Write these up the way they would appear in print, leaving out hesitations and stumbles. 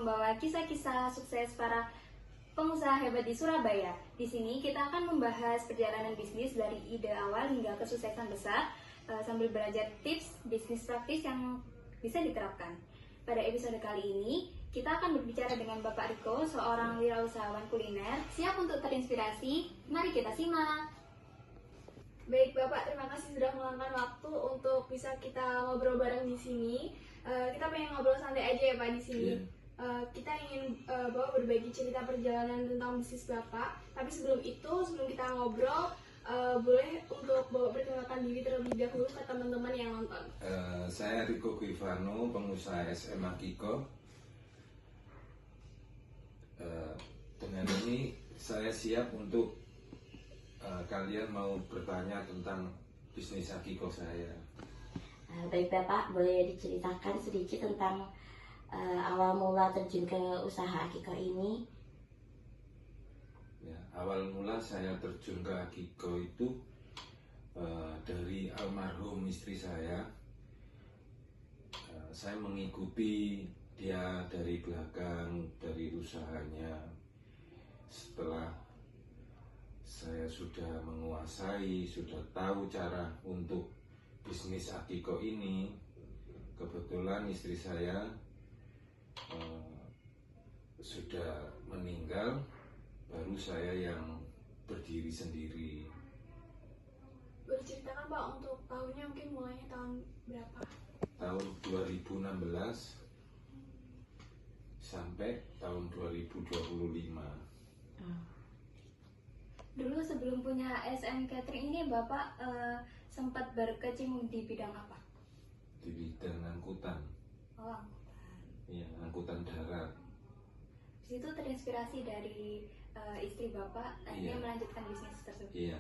membawa kisah-kisah sukses para pengusaha hebat di Surabaya. Di sini kita akan membahas perjalanan bisnis dari ide awal hingga kesuksesan besar sambil belajar tips bisnis praktis yang bisa diterapkan. Pada episode kali ini, kita akan berbicara dengan Bapak Riko, seorang wirausahawan kuliner. Siap untuk terinspirasi? Mari kita simak. Baik Bapak, terima kasih sudah meluangkan waktu untuk bisa kita ngobrol bareng di sini. Kita pengen ngobrol santai aja ya Pak di sini. Kita ingin Bapak berbagi cerita perjalanan tentang bisnis Bapak. Tapi sebelum kita ngobrol, boleh untuk Bapak perkenalkan diri terlebih dahulu ke teman-teman yang nonton. Saya Riko Guivano, pengusaha SM Akiko. Dengan ini saya siap untuk kalian mau bertanya tentang bisnis Akiko saya. Baik Bapak, boleh diceritakan sedikit tentang awal mula terjun ke usaha Akiko ini? Ya, awal mula saya terjun ke Akiko itu dari almarhum istri saya. Saya mengikuti dia dari belakang, dari usahanya. Setelah saya sudah menguasai, sudah tahu cara untuk bisnis Akiko ini, kebetulan istri saya sudah meninggal, baru saya yang berdiri sendiri. Boleh ceritakan Pak untuk tahunnya, mungkin mulainya tahun berapa? Tahun 2016 sampai tahun 2025. Dulu sebelum punya SM Catering ini, Bapak sempat berkecimpung di bidang apa? Di bidang angkutan. Oh, angkutan. Iya, angkutan darat. Di situ terinspirasi dari istri Bapak, akhirnya Iya. melanjutkan bisnis tersebut. Iya.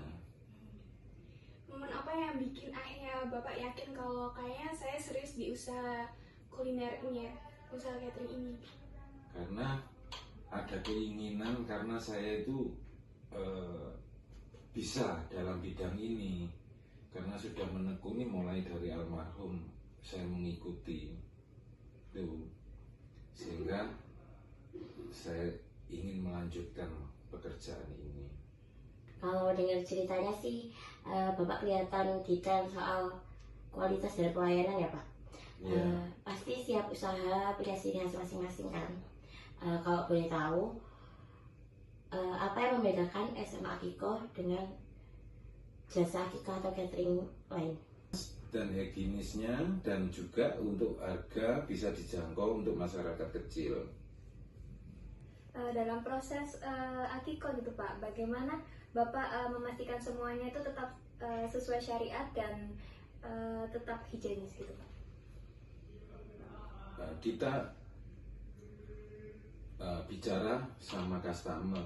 Momen apa yang bikin akhirnya Bapak yakin kalau kayaknya saya serius di usaha kuliner ini ya, usaha catering ini? Karena ada keinginan, karena saya itu bisa dalam bidang ini, karena sudah menekuni mulai dari almarhum, saya mengikuti itu, sehingga saya ingin melanjutkan pekerjaan ini. Kalau dengar ceritanya sih, Bapak kelihatan detail soal kualitas dan pelayanan ya Pak. Ya. Pasti siap usaha punya ciri khas masing-masing kan. Kalau boleh tahu, apa yang membedakan SM Akiko dengan jasa Akiko atau catering lain? Dan higienisnya, dan juga untuk harga bisa dijangkau untuk masyarakat kecil. Dalam proses Akiko gitu Pak, bagaimana Bapak memastikan semuanya itu tetap sesuai syariat dan tetap higienis gitu Pak? Kita bicara sama customer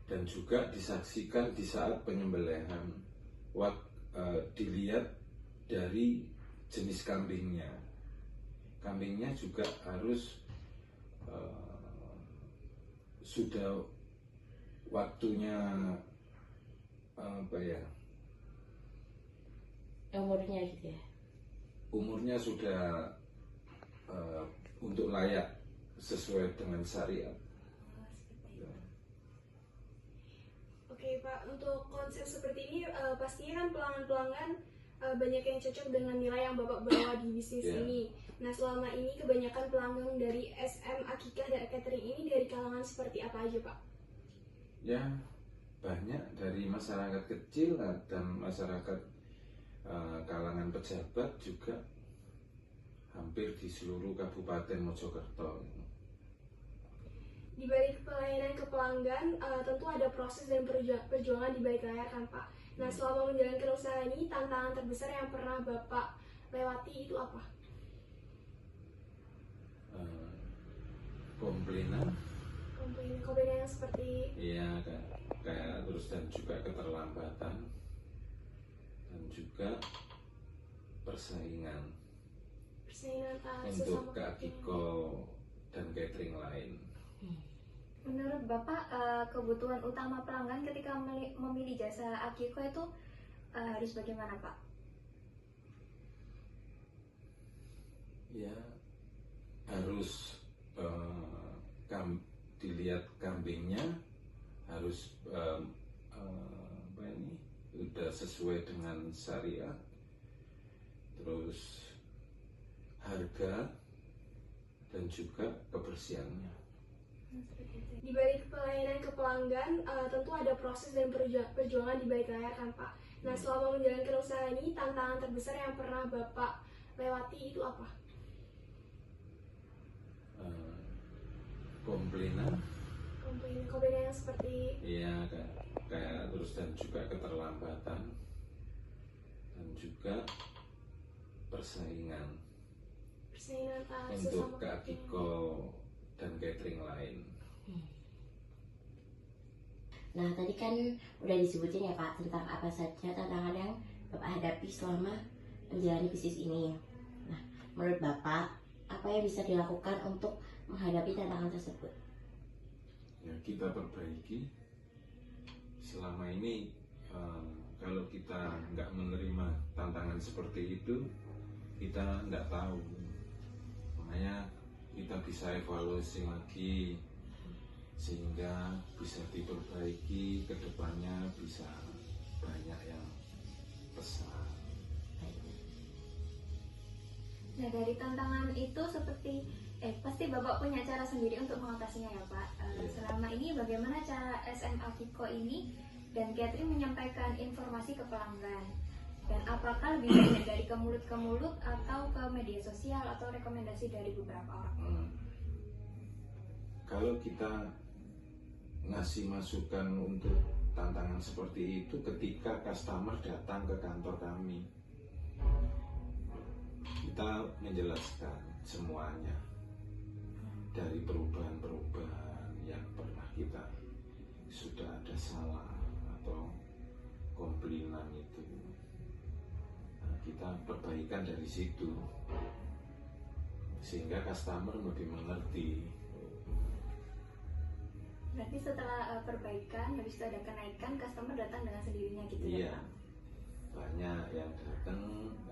dan juga disaksikan di saat penyembelihan. Dilihat dari jenis kambingnya. Kambingnya juga harus sudah waktunya Umurnya gitu ya. umurnya sudah untuk layak sesuai dengan syariat. Oke Pak, untuk konsep seperti ini pastinya kan pelanggan-pelanggan banyak yang cocok dengan nilai yang Bapak bawa di bisnis ini. Nah, selama ini kebanyakan pelanggan dari SM Akikah dan Catering ini dari kalangan seperti apa aja Pak? Ya, banyak dari masyarakat kecil dan masyarakat kalangan pejabat juga, hampir di seluruh Kabupaten Mojokerto. Di balik pelayanan ke pelanggan, tentu ada proses dan perjuangan di balik layar kan Pak. Nah, selama menjalankan usaha ini, tantangan terbesar yang pernah Bapak lewati itu apa? Komplainan, Komplainan yang seperti iya, kayak terus, dan juga keterlambatan, dan juga persaingan persaingan untuk sesama Akiko dan catering lain. Menurut Bapak, kebutuhan utama pelanggan ketika memilih jasa Akiko itu harus bagaimana Pak? Ya, harus dilihat kambingnya harus apa ini udah sesuai dengan syariat, terus harga dan juga kebersihannya. Di balik pelayanan ke pelanggan, tentu ada proses dan perjuangan di balik layar kan Pak. Nah, selama menjalankan usaha ini, tantangan terbesar yang pernah Bapak lewati itu apa? Komplainan Komplainan yang seperti iya kayak terus dan juga keterlambatan dan juga persaingan persaingan untuk sesama Kak Akiko dan catering lain. Nah, tadi kan udah disebutin ya Pak tentang apa saja tantangan yang Bapak hadapi selama menjalani bisnis ini. Nah, menurut Bapak, apa yang bisa dilakukan untuk menghadapi tantangan tersebut? Ya, kita perbaiki. Selama ini kalau kita nggak menerima tantangan seperti itu, kita nggak tahu. Makanya kita bisa evaluasi lagi sehingga bisa diperbaiki, kedepannya bisa banyak yang pesan. Nah, dari tantangan itu pasti Bapak punya cara sendiri untuk mengatasinya ya Pak. Selama ini bagaimana cara SM Akiko ini dan catering menyampaikan informasi ke pelanggan? Dan apakah lebih banyak dari ke mulut atau ke media sosial atau rekomendasi dari beberapa orang? Kalau kita ngasih masukan untuk tantangan seperti itu ketika customer datang ke kantor kami, kita menjelaskan semuanya dari perubahan-perubahan yang pernah kita sudah ada salah atau komplainan itu. Nah, kita perbaikan dari situ sehingga customer lebih mengerti. Berarti setelah perbaikan, habis itu ada kenaikan, customer datang dengan sendirinya gitu Iya, ya Pak? banyak yang datang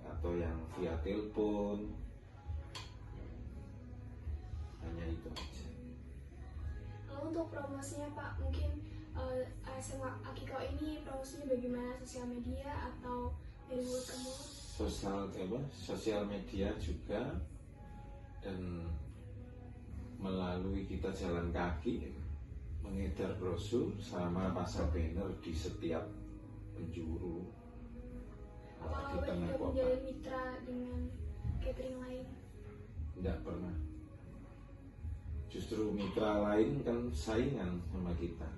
atau yang via telepon, hanya itu aja. Lalu untuk promosinya Pak, mungkin SMA Akiko ini promosinya bagaimana? Sosial media atau dari mulut ke mulut? Sosial media juga, dan melalui kita jalan kaki mengedar brosur sama pasang banner di setiap penjuru di Apakah tengah Bapak kota. menjalin mitra dengan catering lain? Tidak pernah. Justru mitra lain kan saingan sama kita.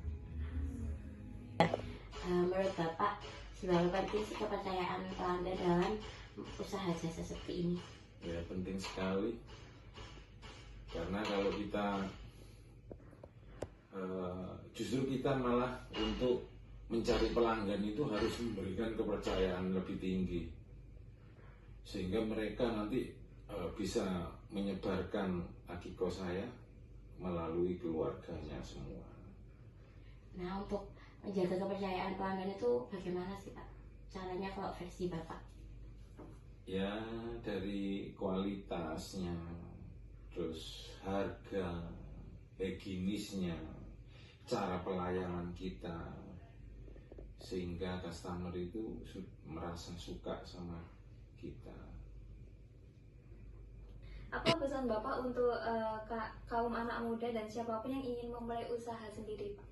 Menurut Bapak, seberapa penting sih kepercayaan pelanggan dalam usaha jasa seperti ini? Ya, penting sekali. Karena kalau kita justru kita malah untuk mencari pelanggan itu harus memberikan kepercayaan lebih tinggi sehingga mereka nanti bisa menyebarkan Akiko saya melalui keluarganya semua. Nah, untuk menjaga kepercayaan pelanggan itu bagaimana sih Pak? Caranya kalau versi Bapak? Ya, dari kualitasnya, terus harga, higienisnya, cara pelayanan kita, sehingga customer itu merasa suka sama kita. Apa pesan Bapak untuk kaum anak muda dan siapapun yang ingin memulai usaha sendiri Pak?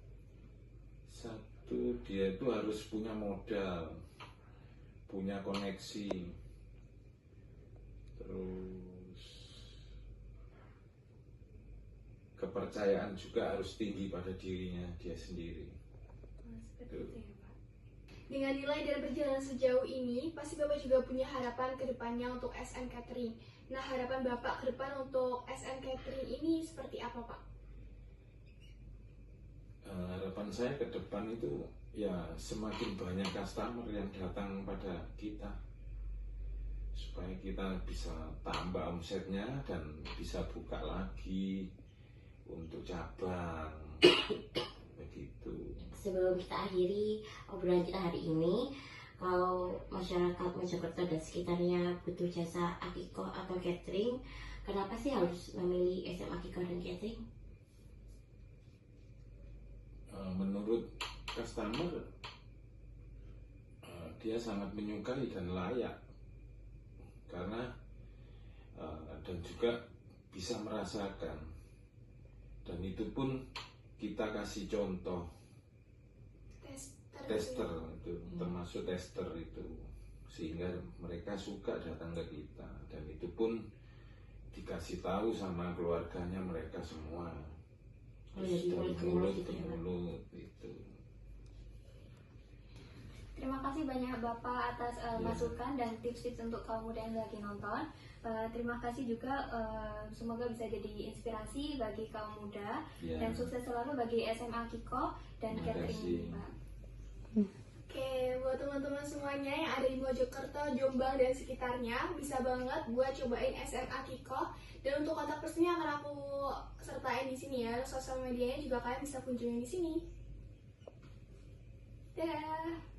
Satu, dia itu harus punya modal, punya koneksi, terus kepercayaan juga harus tinggi pada dirinya dia sendiri. Seperti itu ya Pak. Dengan nilai dan perjalanan sejauh ini, pasti Bapak juga punya harapan ke depannya untuk SM Catering. Nah, harapan Bapak ke depan untuk SM Catering ini seperti apa Pak? Harapan saya ke depan itu ya semakin banyak customer yang datang pada kita supaya kita bisa tambah omsetnya dan bisa buka lagi untuk cabang begitu. Sebelum kita akhiri obrolan kita hari ini, kalau masyarakat Mojokerto dan sekitarnya butuh jasa Akiko atau catering, kenapa sih harus memilih SMA Kiko dan Catering? Menurut customer, dia sangat menyukai dan layak karena dan juga bisa merasakan, dan itu pun kita kasih contoh tester itu, termasuk tester itu, sehingga mereka suka datang ke kita, dan itu pun dikasih tahu sama keluarganya mereka semua. Jadi Dari mulut mulut gitu ke ya, Pak? mulut itu. Terima kasih banyak Bapak atas Iya. masukan dan tips-tips untuk kaum muda yang lagi nonton. Terima kasih juga, semoga bisa jadi inspirasi bagi kaum muda Ya. dan sukses selalu bagi SMA Kiko dan Terima Catering kasih. ini, Pak. Oke, buat teman-teman semuanya yang ada di Mojokerto, Jombang, dan sekitarnya, bisa banget buat cobain SMA Kiko. Dan untuk kontak personnya akan aku sertain di sini ya. Sosial medianya juga kalian bisa kunjungi di sini. Dadah.